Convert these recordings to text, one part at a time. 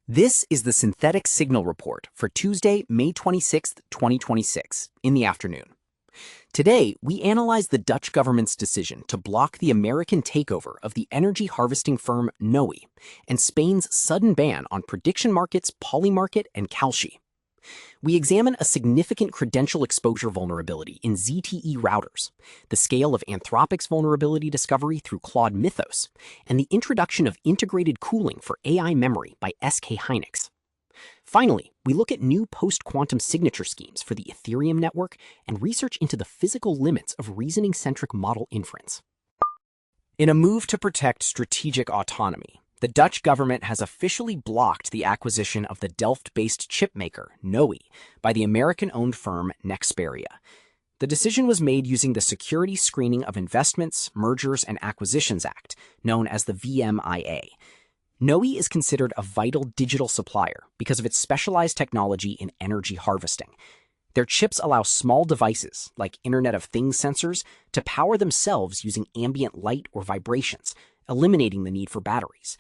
This is the Synthetic Signal Report for Tuesday, May 26th, 2026, in the afternoon. Today, we analyze the Dutch government's decision to block the American takeover of the energy harvesting firm Noe and Spain's sudden ban on prediction markets Polymarket and Calci. We examine a significant credential exposure vulnerability in ZTE routers, the scale of Anthropic's vulnerability discovery through Claude Mythos, and the introduction of integrated cooling for AI memory by SK Hynix. Finally, we look at new post-quantum signature schemes for the Ethereum network and research into the physical limits of reasoning-centric model inference. In a move to protect strategic autonomy, the Dutch government has officially blocked the acquisition of the Delft-based chipmaker, Noe, by the American-owned firm Nexperia. The decision was made using the Security Screening of Investments, Mergers, and Acquisitions Act, known as the VMIA. Noe is considered a vital digital supplier because of its specialized technology in energy harvesting. Their chips allow small devices, like Internet of Things sensors, to power themselves using ambient light or vibrations, eliminating the need for batteries.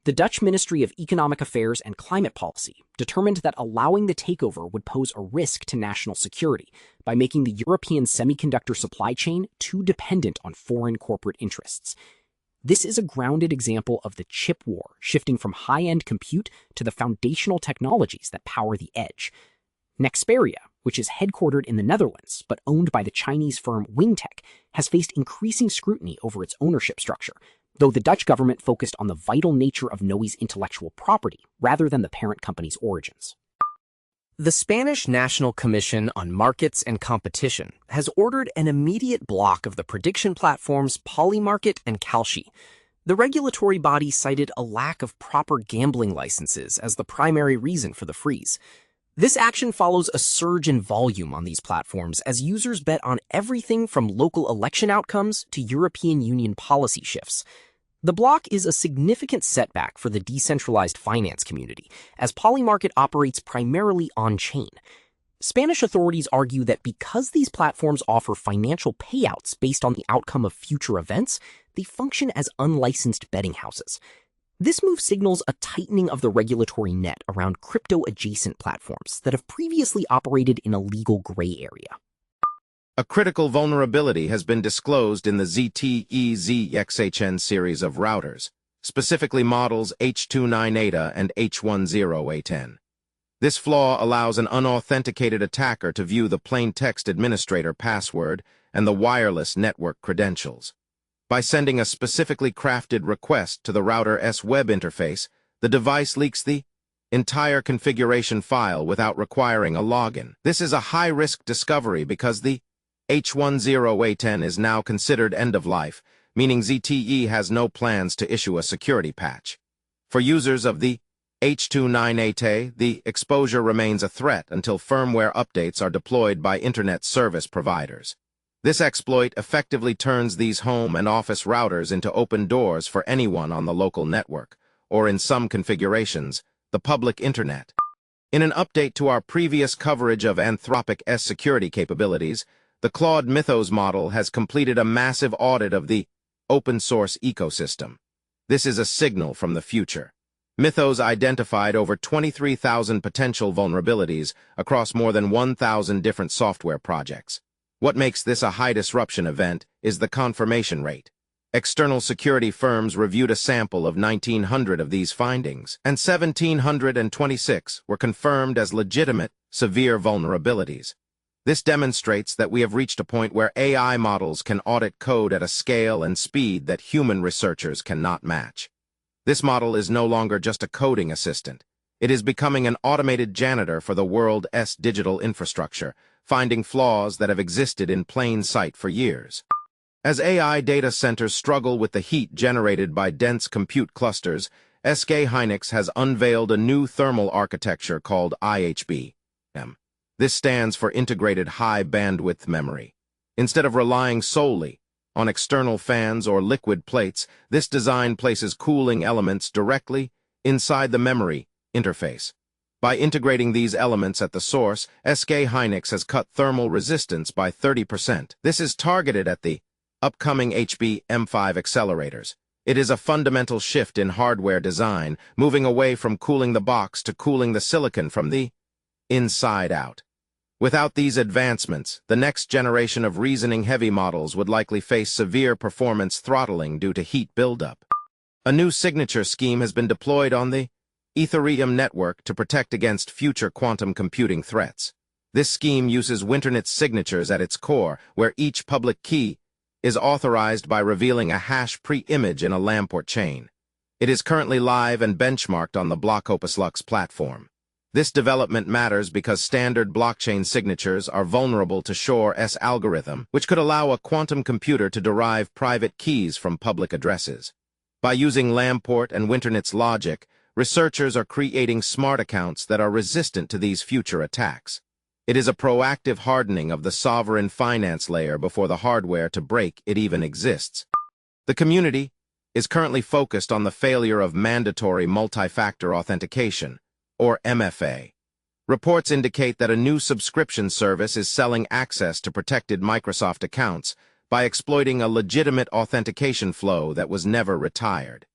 The Dutch Ministry of Economic Affairs and Climate Policy determined that allowing the takeover would pose a risk to national security by making the European semiconductor supply chain too dependent on foreign corporate interests. This is a grounded example of the chip war shifting from high-end compute to the foundational technologies that power the edge. Nexperia, which is headquartered in the Netherlands but owned by the Chinese firm Wingtech, has faced increasing scrutiny over its ownership structure, though the Dutch government focused on the vital nature of Noe's intellectual property rather than the parent company's origins. The Spanish National Commission on Markets and Competition has ordered an immediate block of the prediction platforms Polymarket and Calci. The regulatory body cited a lack of proper gambling licenses as the primary reason for the freeze. This action follows a surge in volume on these platforms as users bet on everything from local election outcomes to European Union policy shifts. The block is a significant setback for the decentralized finance community, as Polymarket operates primarily on-chain. Spanish authorities argue that because these platforms offer financial payouts based on the outcome of future events, they function as unlicensed betting houses. This move signals a tightening of the regulatory net around crypto-adjacent platforms that have previously operated in a legal gray area. A critical vulnerability has been disclosed in the ZTE-ZXHN series of routers, specifically models H298A and H10A10. This flaw allows an unauthenticated attacker to view the plaintext administrator password and the wireless network credentials. By sending a specifically crafted request to the router's web interface, the device leaks the entire configuration file without requiring a login. This is a high-risk discovery because the H10A10 is now considered end-of-life, meaning ZTE has no plans to issue a security patch. For users of the H298A, the exposure remains a threat until firmware updates are deployed by Internet service providers. This exploit effectively turns these home and office routers into open doors for anyone on the local network, or in some configurations, the public Internet. In an update to our previous coverage of Anthropic's security capabilities, the Claude Mythos model has completed a massive audit of the open-source ecosystem. This is a signal from the future. Mythos identified over 23,000 potential vulnerabilities across more than 1,000 different software projects. What makes this a high-disruption event is the confirmation rate. External security firms reviewed a sample of 1,900 of these findings, and 1,726 were confirmed as legitimate, severe vulnerabilities. This demonstrates that we have reached a point where AI models can audit code at a scale and speed that human researchers cannot match. This model is no longer just a coding assistant. It is becoming an automated janitor for the world's digital infrastructure, finding flaws that have existed in plain sight for years. As AI data centers struggle with the heat generated by dense compute clusters, SK Hynix has unveiled a new thermal architecture called IHBM. This stands for Integrated High Bandwidth Memory. Instead of relying solely on external fans or liquid plates, this design places cooling elements directly inside the memory interface. By integrating these elements at the source, SK Hynix has cut thermal resistance by 30%. This is targeted at the upcoming HBM5 accelerators, It is a fundamental shift in hardware design, moving away from cooling the box to cooling the silicon from the inside out. Without these advancements, the next generation of reasoning-heavy models would likely face severe performance throttling due to heat buildup. A new signature scheme has been deployed on the Ethereum network to protect against future quantum computing threats. This scheme uses Winternit's signatures at its core, where each public key is authorized by revealing a hash pre-image in a Lamport chain. It is currently live and benchmarked on the BlockOpusLux platform. This development matters because standard blockchain signatures are vulnerable to Shor's algorithm, which could allow a quantum computer to derive private keys from public addresses. By using Lamport and Winternit's logic, researchers are creating smart accounts that are resistant to these future attacks. It is a proactive hardening of the sovereign finance layer before the hardware to break it even exists. The community is currently focused on the failure of mandatory multi-factor authentication, or MFA. Reports indicate that a new subscription service is selling access to protected Microsoft accounts by exploiting a legitimate authentication flow that was never retired.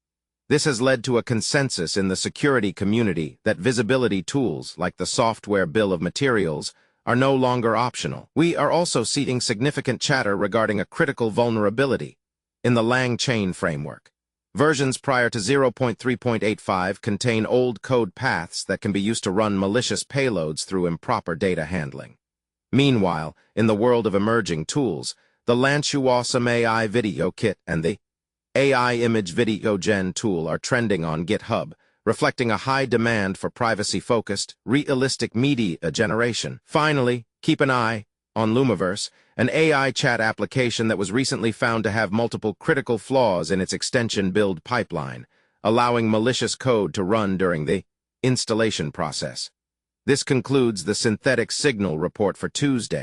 This has led to a consensus in the security community that visibility tools, like the software bill of materials, are no longer optional. We are also seeing significant chatter regarding a critical vulnerability in the Lang chain framework. Versions prior to 0.3.85 contain old code paths that can be used to run malicious payloads through improper data handling. Meanwhile, in the world of emerging tools, the Awesome AI Video Kit and the AI Image Video Gen tool are trending on GitHub, reflecting a high demand for privacy-focused, realistic media generation. Finally, keep an eye on Lumiverse, an AI chat application that was recently found to have multiple critical flaws in its extension build pipeline, allowing malicious code to run during the installation process. This concludes the Synthetic Signal report for Tuesday.